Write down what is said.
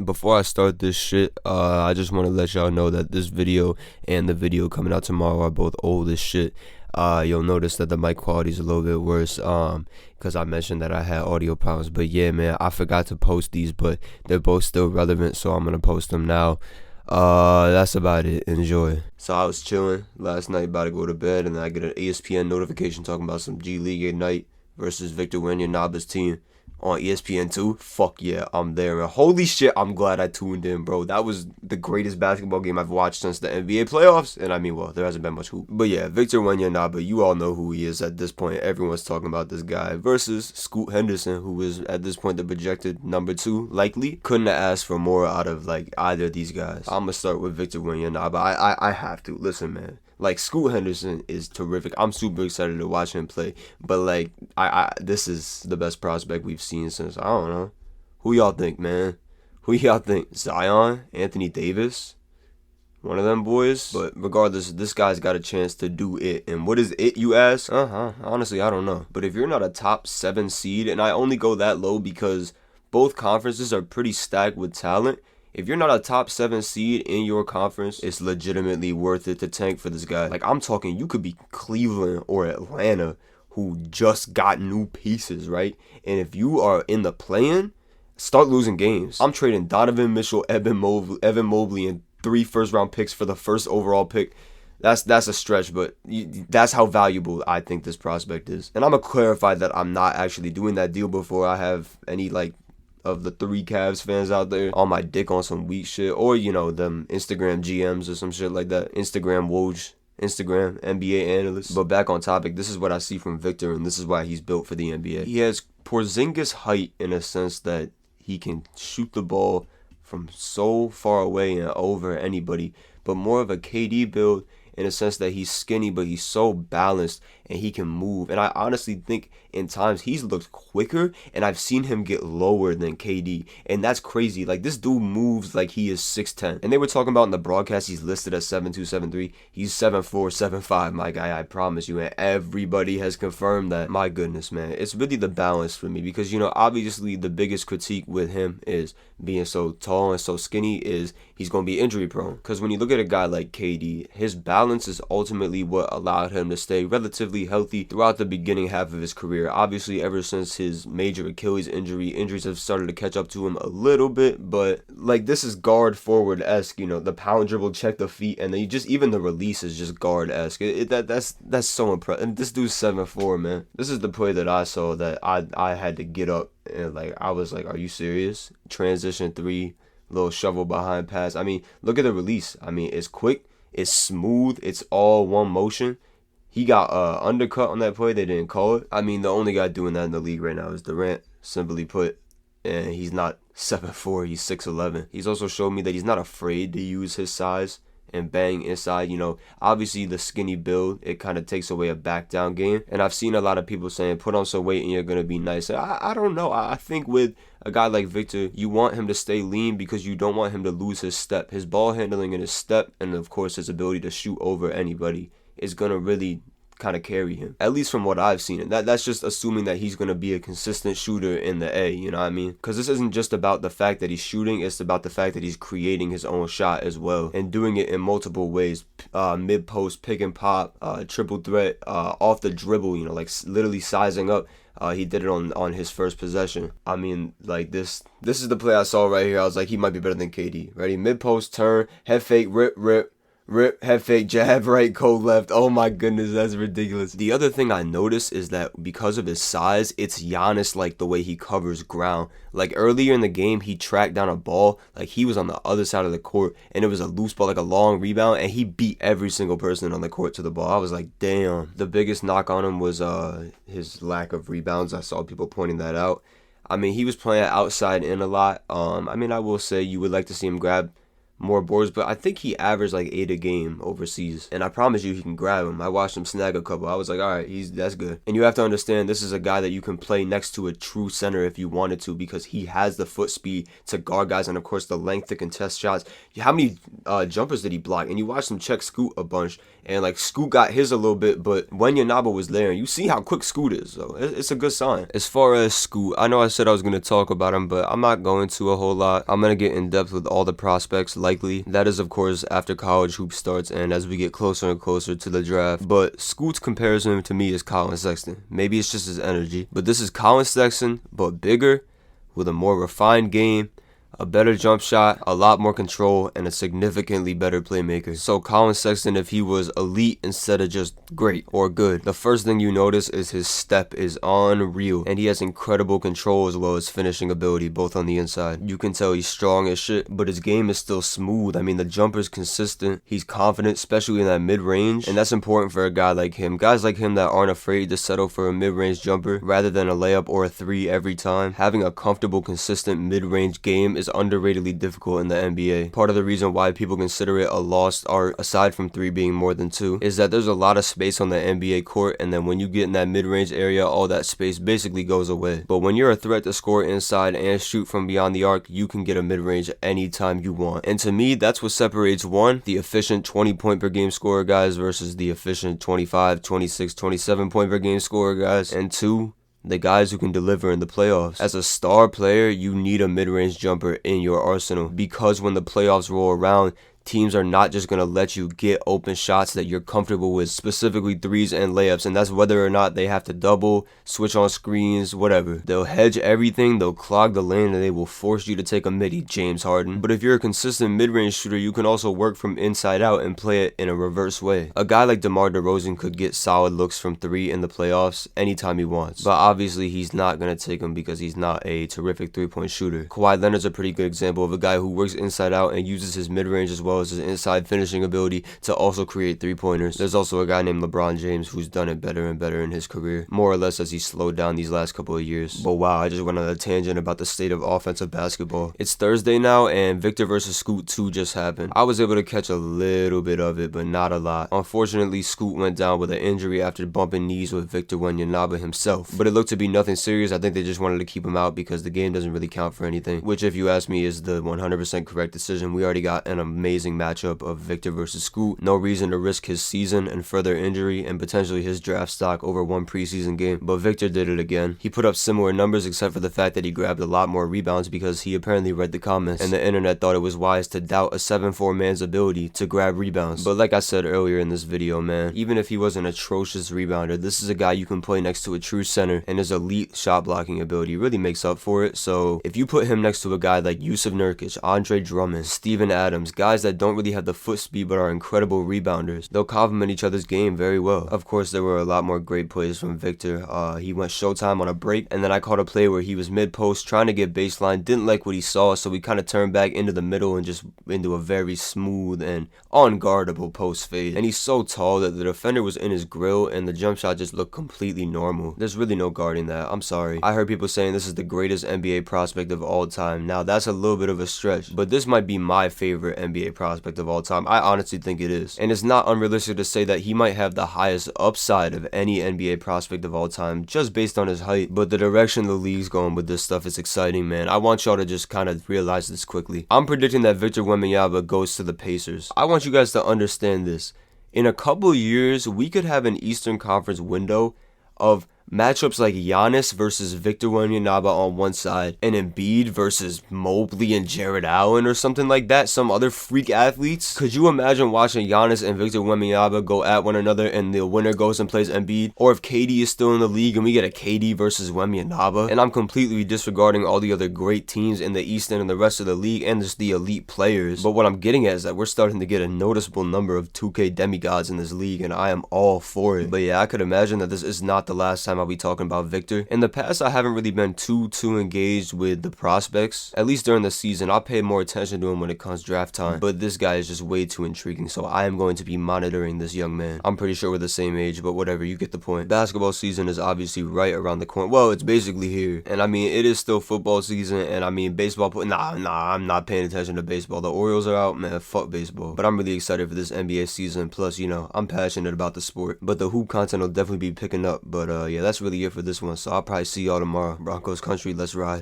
Before I start this shit, I just want to let y'all know that this video and the video coming out tomorrow are both old as shit. You'll notice that the mic quality is a little bit worse, because I mentioned that I had audio problems. But yeah, man, I forgot to post these, but they're both still relevant, so I'm gonna post them now. That's about it. Enjoy. So I was chilling last night, about to go to bed, and then I get an ESPN notification talking about some G League Ignite versus Victor Wembanyama's team on ESPN2. Fuck yeah, I'm there, man. Holy shit, I'm glad I tuned in, bro. That was the greatest basketball game I've watched since the NBA playoffs. And I mean, well, there hasn't been much hoop. But yeah, Victor Wembanyama, you all know who he is at this point. Everyone's talking about this guy versus Scoot Henderson, who is at this point the projected number 2, likely. Couldn't have asked for more out of like either of these guys. I'm gonna start with Victor Wembanyama. I have to. Listen, man. Like, Scoot Henderson is terrific. I'm super excited to watch him play. But, like, this is the best prospect we've seen since, I don't know. Who y'all think, man? Who y'all think? Zion? Anthony Davis? One of them boys? But regardless, this guy's got a chance to do it. And what is it, you ask? Honestly, I don't know. But if you're not a top 7 seed, and I only go that low because both conferences are pretty stacked with talent, if you're not a top 7 seed in your conference, it's legitimately worth it to tank for this guy. Like, I'm talking, you could be Cleveland or Atlanta, who just got new pieces, right? And if you are in the play-in, start losing games. I'm trading Donovan Mitchell, Evan Mobley, and 3 first-round picks for the first overall pick. That's a stretch, but that's how valuable I think this prospect is. And I'm going to clarify that I'm not actually doing that deal before I have any, like, of the 3 Cavs fans out there on my dick on some weak shit, or you know, them Instagram GMs or some shit like that, Instagram Woj, Instagram NBA analysts. But back on topic, this is what I see from Victor, and this is why he's built for the NBA. He has Porzingis height in a sense that he can shoot the ball from so far away and over anybody, but more of a KD build in a sense that he's skinny, but he's so balanced and he can move. And I honestly think in times he's looked quicker, and I've seen him get lower than KD, and that's crazy. Like, this dude moves like he is 6'10", and they were talking about in the broadcast he's listed as 7'2", 7'3". He's 7'4", 7'5", my guy, I promise you, and everybody has confirmed that. My goodness, man, it's really the balance for me, because, you know, obviously the biggest critique with him is being so tall and so skinny is he's going to be injury prone, because when you look at a guy like KD, his balance is ultimately what allowed him to stay relatively healthy throughout the beginning half of his career. Obviously, ever since his major Achilles injuries have started to catch up to him a little bit, but like, this is guard forward-esque, you know, the pound dribble, check the feet, and then you just, even the release is just guard-esque. That's so impressive. And this dude's 7'4", man. This is the play that I saw that I had to get up, and like, I was like, are you serious? Transition 3, little shovel behind pass. I mean, look at the release. I mean, it's quick, it's smooth, it's all one motion. He got undercut on that play. They didn't call it. I mean, the only guy doing that in the league right now is Durant, simply put. And he's not 7'4", he's 6'11". He's also showed me that he's not afraid to use his size and bang inside. You know, obviously the skinny build, it kind of takes away a back down game. And I've seen a lot of people saying, put on some weight and you're going to be nice. I don't know. I think with a guy like Victor, you want him to stay lean because you don't want him to lose his step. His ball handling and his step, and of course his ability to shoot over anybody, is going to really kind of carry him, at least from what I've seen. And that's just assuming that he's going to be a consistent shooter in the A, you know what I mean? Because this isn't just about the fact that he's shooting, it's about the fact that he's creating his own shot as well, and doing it in multiple ways. Mid-post, pick and pop, triple threat, off the dribble, you know, like literally sizing up. He did it on his first possession. I mean, like, this is the play I saw right here. I was like, he might be better than KD. Ready? Mid-post, turn, head fake, rip, head fake, jab right, cold left. Oh my goodness, that's ridiculous. The other thing I noticed is that because of his size, it's Giannis like the way he covers ground. Like, earlier in the game, he tracked down a ball, like he was on the other side of the court, and it was a loose ball, like a long rebound, and he beat every single person on the court to the ball. I was like, damn. The biggest knock on him was his lack of rebounds. I saw people pointing that out. I mean, he was playing outside in a lot. I mean, I will say you would like to see him grab more boards, but I think he averaged like 8 a game overseas. And I promise you, he can grab him. I watched him snag a couple. I was like, all right, that's good. And you have to understand, this is a guy that you can play next to a true center if you wanted to, because he has the foot speed to guard guys, and of course the length to contest shots. How many jumpers did he block? And you watched him check Scoot a bunch, and like Scoot got his a little bit, but Wembanyama was there, and you see how quick Scoot is, so it's a good sign. As far as Scoot, I know I said I was going to talk about him, but I'm not going to a whole lot. I'm going to get in depth with all the prospects, likely. That is, of course, after college hoop starts and as we get closer and closer to the draft. But Scoot's comparison to me is Colin Sexton. Maybe it's just his energy, but this is Colin Sexton, but bigger, with a more refined game, a better jump shot, a lot more control, and a significantly better playmaker. So Colin Sexton, if he was elite instead of just great or good, the first thing you notice is his step is unreal, and he has incredible control as well as finishing ability, both on the inside. You can tell he's strong as shit, but his game is still smooth. I mean, the jumper's consistent, he's confident, especially in that mid-range, and that's important for a guy like him. Guys like him that aren't afraid to settle for a mid-range jumper rather than a layup or a 3 every time. Having a comfortable, consistent mid-range game is underratedly difficult in the NBA. Part of the reason why people consider it a lost art, aside from 3 being more than 2, is that there's a lot of space on the NBA court, and then when you get in that mid-range area, all that space basically goes away. But when you're a threat to score inside and shoot from beyond the arc, you can get a mid-range anytime you want. And to me, that's what separates, one, the efficient 20 point per game scorer guys versus the efficient 25, 26, 27 point per game scorer guys, and 2, the guys who can deliver in the playoffs. As a star player, you need a mid-range jumper in your arsenal, because when the playoffs roll around, teams are not just going to let you get open shots that you're comfortable with, specifically 3s and layups, and that's whether or not they have to double, switch on screens, whatever. They'll hedge everything, they'll clog the lane, and they will force you to take a midi, James Harden. But if you're a consistent mid-range shooter, you can also work from inside out and play it in a reverse way. A guy like DeMar DeRozan could get solid looks from 3 in the playoffs anytime he wants, but obviously he's not going to take them because he's not a terrific 3-point shooter. Kawhi Leonard's a pretty good example of a guy who works inside out and uses his mid-range as well as his inside finishing ability to also create 3-pointers. There's also a guy named LeBron James who's done it better and better in his career, more or less as he slowed down these last couple of years. But wow, I just went on a tangent about the state of offensive basketball. It's Thursday now, and Victor versus Scoot 2 just happened. I was able to catch a little bit of it, but not a lot. Unfortunately, Scoot went down with an injury after bumping knees with Victor Wembanyama himself, but it looked to be nothing serious. I think they just wanted to keep him out because the game doesn't really count for anything, which, if you ask me, is the 100% correct decision. We already got an amazing matchup of Victor versus Scoot. No reason to risk his season and further injury and potentially his draft stock over one preseason game, but Victor did it again. He put up similar numbers except for the fact that he grabbed a lot more rebounds because he apparently read the comments and the internet thought it was wise to doubt a 7'4" man's ability to grab rebounds. But like I said earlier in this video, man, even if he was an atrocious rebounder, this is a guy you can play next to a true center, and his elite shot blocking ability really makes up for it. So if you put him next to a guy like Yusuf Nurkic, Andre Drummond, Steven Adams, guys that don't really have the foot speed but are incredible rebounders, they'll complement each other's game very well. Of course, there were a lot more great plays from Victor. He went showtime on a break, and then I caught a play where he was mid-post trying to get baseline, didn't like what he saw, so he kind of turned back into the middle and just into a very smooth and unguardable post fade. And he's so tall that the defender was in his grill and the jump shot just looked completely normal. There's really no guarding that. I'm sorry. I heard people saying this is the greatest NBA prospect of all time. Now that's a little bit of a stretch, but this might be my favorite NBA prospect of all time. I honestly think it is. And it's not unrealistic to say that he might have the highest upside of any NBA prospect of all time just based on his height. But the direction the league's going with this stuff is exciting, man. I want y'all to just kind of realize this quickly. I'm predicting that Victor Wembanyama goes to the Pacers. I want you guys to understand this. In a couple years, we could have an Eastern Conference window of matchups like Giannis versus Victor Wembanyama on one side, and Embiid versus Mobley and Jared Allen or something like that, some other freak athletes. Could you imagine watching Giannis and Victor Wembanyama go at one another and the winner goes and plays Embiid? Or if KD is still in the league and we get a KD versus Wembanyama? And I'm completely disregarding all the other great teams in the East and in the rest of the league and just the elite players. But what I'm getting at is that we're starting to get a noticeable number of 2K demigods in this league, and I am all for it. But yeah, I could imagine that this is not the last time I'll be talking about Victor. In the past, I haven't really been too engaged with the prospects. At least during the season, I pay more attention to him when it comes draft time. But this guy is just way too intriguing, so I am going to be monitoring this young man. I'm pretty sure we're the same age, but whatever, you get the point. Basketball season is obviously right around the corner. Well, it's basically here. And I mean, it is still football season, and I mean, baseball, nah, I'm not paying attention to baseball. The Orioles are out, man, fuck baseball. But I'm really excited for this NBA season, plus, you know, I'm passionate about the sport. But the hoop content will definitely be picking up. But yeah, that's really it for this one, so I'll probably see y'all tomorrow. Broncos country, let's ride.